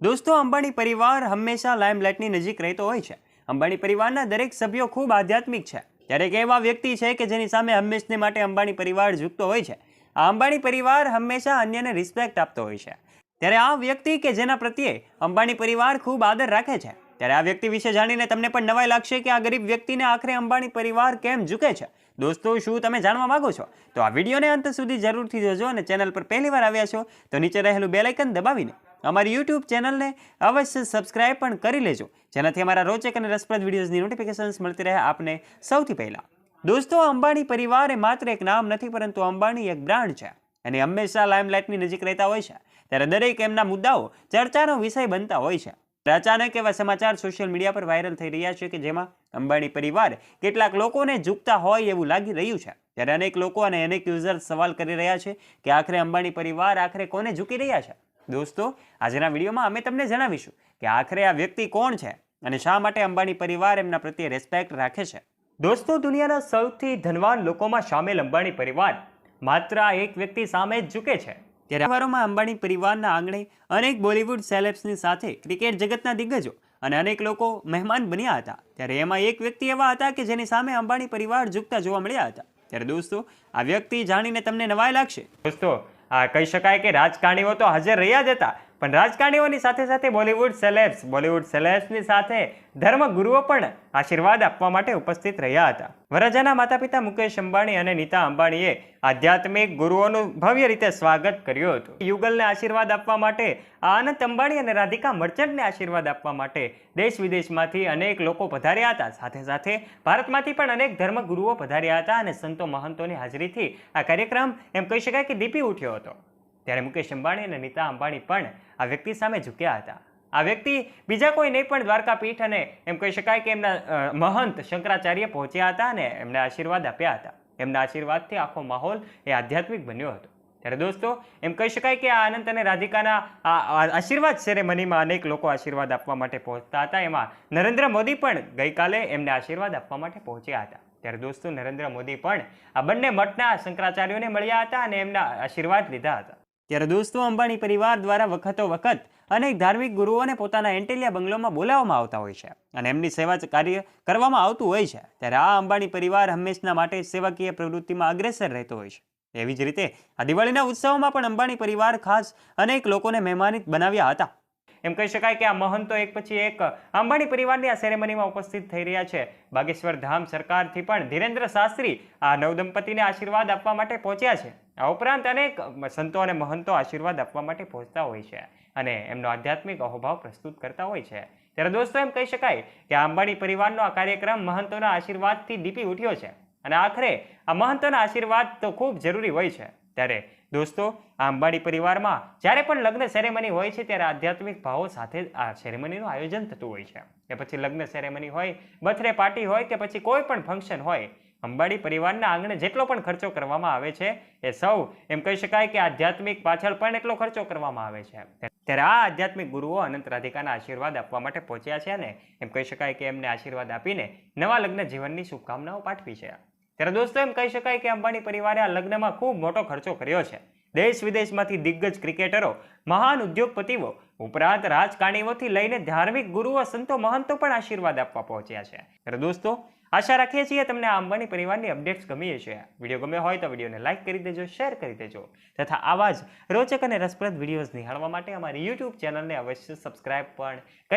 દોસ્તો, અંબાણી પરિવાર હંમેશા લાઇમલાઇટની નજીક રહેતો હોય છે. અંબાણી પરિવારના દરેક સભ્યો ખૂબ આધ્યાત્મિક છે. ત્યારે એક એવા વ્યક્તિ છે કે જેની સામે હંમેશને માટે અંબાણી પરિવાર ઝૂકતો હોય છે. આ અંબાણી પરિવાર હંમેશા અન્યને રિસ્પેક્ટ આપતો હોય છે. ત્યારે આ વ્યક્તિ કે જેના પ્રત્યે અંબાણી પરિવાર ખૂબ આદર રાખે છે. ત્યારે આ વ્યક્તિ વિશે જાણીને તમને પણ નવાઈ લાગશે કે આ ગરીબ વ્યક્તિને આખરે અંબાણી પરિવાર કેમ ઝૂકે છે. દોસ્તો, શું તમે જાણવા માંગો છો? તો આ વિડીયોને અંત સુધી જરૂરથી જોજો અને ચેનલ પર પહેલીવાર આવ્યા છો તો નીચે રહેલું બેલ આઇકન દબાવીને અમારી યુટ્યુબ ચેનલને અવશ્ય સબસ્ક્રાઇબ પણ કરી લેજો, જેનાથી અમારા રોચક અને રસપ્રદ વિડીયોઝની નોટિફિકેશન્સ મળતી રહે આપને સૌથી પહેલા. દોસ્તો, અંબાણી પરિવાર એ માત્ર એક નામ નથી, પરંતુ અંબાણી એક બ્રાન્ડ છે અને હંમેશા લાઇમલાઇટની નજીક રહેતા હોય છે. ત્યારે દરેક એમના મુદ્દાઓ ચર્ચાનો વિષય બનતા હોય છે. અચાનક એવા સમાચાર સોશિયલ મીડિયા પર વાયરલ થઈ રહ્યા છે કે જેમાં અંબાણી પરિવાર કેટલાક લોકોને ઝૂકતા હોય એવું લાગી રહ્યું છે. ત્યારે અનેક લોકો અને અનેક યુઝર્સ સવાલ કરી રહ્યા છે કે આખરે અંબાણી પરિવાર આખરે કોને ઝૂકી રહ્યા છે. દોસ્તો, આજના વિડીયોમાં અમે તમને જણાવીશું કે આખરે આ વ્યક્તિ કોણ છે અને શા માટે અંબાણી પરિવાર એમના પ્રત્યે રિસ્પેક્ટ રાખે છે. દોસ્તો, દુનિયાના સૌથી ધનવાન લોકોમાં સામેલ અંબાણી પરિવાર માત્ર આ એક વ્યક્તિ સામે જ ઝૂકે છે. ત્યારે તહેવારોમાં અંબાણી પરિવારના આંગણે અનેક બોલિવૂડ સેલેબ્સની સાથે ક્રિકેટ જગતના દિગ્ગજો અને અનેક લોકો મહેમાન બન્યા હતા. ત્યારે એમાં એક વ્યક્તિ એવા હતા કે જેની સામે અંબાણી પરિવાર ઝૂકતા જોવા મળ્યા હતા. ત્યારે દોસ્તો, આ વ્યક્તિ જાણીને તમને નવાઈ લાગશે. દોસ્તો, આ કહી શકાય કે રાજકારણીઓ તો હાજર રહ્યા જ હતા, પણ રાજકારણીઓની સાથે સાથે બોલિવૂડ સેલેબ્સની સાથે ધર્મગુરુઓ પણ આશીર્વાદ આપવા માટે ઉપસ્થિત રહ્યા હતા. વરરાજાના માતા પિતા મુકેશ અંબાણી અને નીતા અંબાણીએ આધ્યાત્મિક ગુરુઓનું ભવ્ય રીતે સ્વાગત કર્યું હતું. યુગલને આશીર્વાદ આપવા માટે, અનંત અંબાણી અને રાધિકા મર્ચન્ટને આશીર્વાદ આપવા માટે દેશ વિદેશમાંથી અનેક લોકો પધાર્યા હતા. સાથે સાથે ભારતમાંથી પણ અનેક ધર્મગુરુઓ પધાર્યા હતા અને સંતો મહંતોની હાજરીથી આ કાર્યક્રમ એમ કહી શકાય કે દીપી ઉઠ્યો હતો. ત્યારે મુકેશ અંબાણી અને નીતા અંબાણી પણ આ વ્યક્તિ સામે ઝૂક્યા હતા. આ વ્યક્તિ બીજા કોઈ નહીં પણ દ્વારકાપીઠ અને એમ કહી શકાય કે એમના મહંત શંકરાચાર્ય પહોંચ્યા હતા અને એમને આશીર્વાદ આપ્યા હતા. એમના આશીર્વાદથી આખો માહોલ એ આધ્યાત્મિક બન્યો હતો. ત્યારે દોસ્તો, એમ કહી શકાય કે આ અનંત અને રાધિકાના આશીર્વાદ સેરેમનીમાં અનેક લોકો આશીર્વાદ આપવા માટે પહોંચતા હતા. એમાં નરેન્દ્ર મોદી પણ ગઈકાલે એમને આશીર્વાદ આપવા માટે પહોંચ્યા હતા. ત્યારે દોસ્તો, નરેન્દ્ર મોદી પણ આ બંને મઠના શંકરાચાર્યોને મળ્યા હતા અને એમના આશીર્વાદ લીધા હતા. ત્યારે દોસ્તો, અંબાણી પરિવાર દ્વારા વખતો વખત અનેક ધાર્મિક ગુરુઓને પોતાના એન્ટેલિયા બંગલોમાં બોલાવવામાં આવતા હોય છે અને એમની સેવા કાર્ય કરવામાં આવતું હોય છે. ત્યારે આ અંબાણી પરિવાર હંમેશના માટે સેવાકીય પ્રવૃત્તિમાં અગ્રેસર રહેતો હોય છે. એવી જ રીતે આ દિવાળીના ઉત્સવમાં પણ અંબાણી પરિવાર ખાસ અનેક લોકોને મહેમાનિત બનાવ્યા હતા. એમ કહી શકાય કે આ મહંતો એક પછી એક અંબાણી પરિવારની આ સેરેમનીમાં ઉપસ્થિત થઈ રહ્યા છે. બાગેશ્વર ધામ સરકારથી પણ ધીરેન્દ્ર શાસ્ત્રી આ નવદંપતિને આશીર્વાદ આપવા માટે પહોંચ્યા છે. આ ઉપરાંત અનેક સંતો અને મહંતો આશીર્વાદ આપવા માટે પહોંચતા હોય છે અને એમનો આધ્યાત્મિક અહોભાવ પ્રસ્તુત કરતા હોય છે. ત્યારે દોસ્તો, એમ કહી શકાય કે આ અંબાણી પરિવારનો આ કાર્યક્રમ મહંતોના આશીર્વાદથી દીપી ઉઠ્યો છે અને આખરે આ મહંતોના આશીર્વાદ તો ખૂબ જરૂરી હોય છે. ત્યારે દોસ્તો, આ અંબાણી પરિવારમાં જ્યારે પણ લગ્ન સેરેમની હોય છે ત્યારે આધ્યાત્મિક ભાવો સાથે આ સેરેમનીનું આયોજન થતું હોય છે. કે પછી લગ્ન સેરેમની હોય, બર્થડે પાર્ટી હોય કે પછી કોઈ પણ ફંક્શન હોય, અંબાણી પરિવારના આંગણે જેટલો પણ ખર્ચો કરવામાં આવે છે એ સૌ એમ કહી શકાય કે આધ્યાત્મિક પાછળ પણ એટલો ખર્ચો કરવામાં આવે છે. ત્યારે આ આધ્યાત્મિક ગુરુઓ અનંત રાધિકાના આશીર્વાદ આપવા માટે પહોંચ્યા છે અને એમ કહી શકાય કે એમને આશીર્વાદ આપીને નવા લગ્ન જીવનની શુભકામનાઓ પાઠવી છે. ત્યારે દોસ્તો, એમ કહી શકાય કે અંબાણી પરિવારે આ લગ્નમાં ખૂબ મોટો ખર્ચો કર્યો છે. દેશ વિદેશમાંથી દિગ્ગજ ક્રિકેટરો, મહાન ઉદ્યોગપતિઓ ઉપરાંત રાજકારણીઓથી લઈને ધાર્મિક ગુરુઓ, સંતો મહંતો પણ આશીર્વાદ આપવા પહોંચ્યા છે. ત્યારે દોસ્તો, આશા રાખીએ છીએ તમને આ અંબાણી પરિવારની અપડેટ્સ ગમી હશે. વિડીયો ગમ્યો હોય તો વિડીયોને લાઇક કરી દેજો, શેર કરી દેજો તથા આવા જ રોચક અને રસપ્રદ વિડીયોઝ નિહાળવા માટે અમારી યુટ્યુબ ચેનલને અવશ્ય સબસ્ક્રાઇબ પણ કરી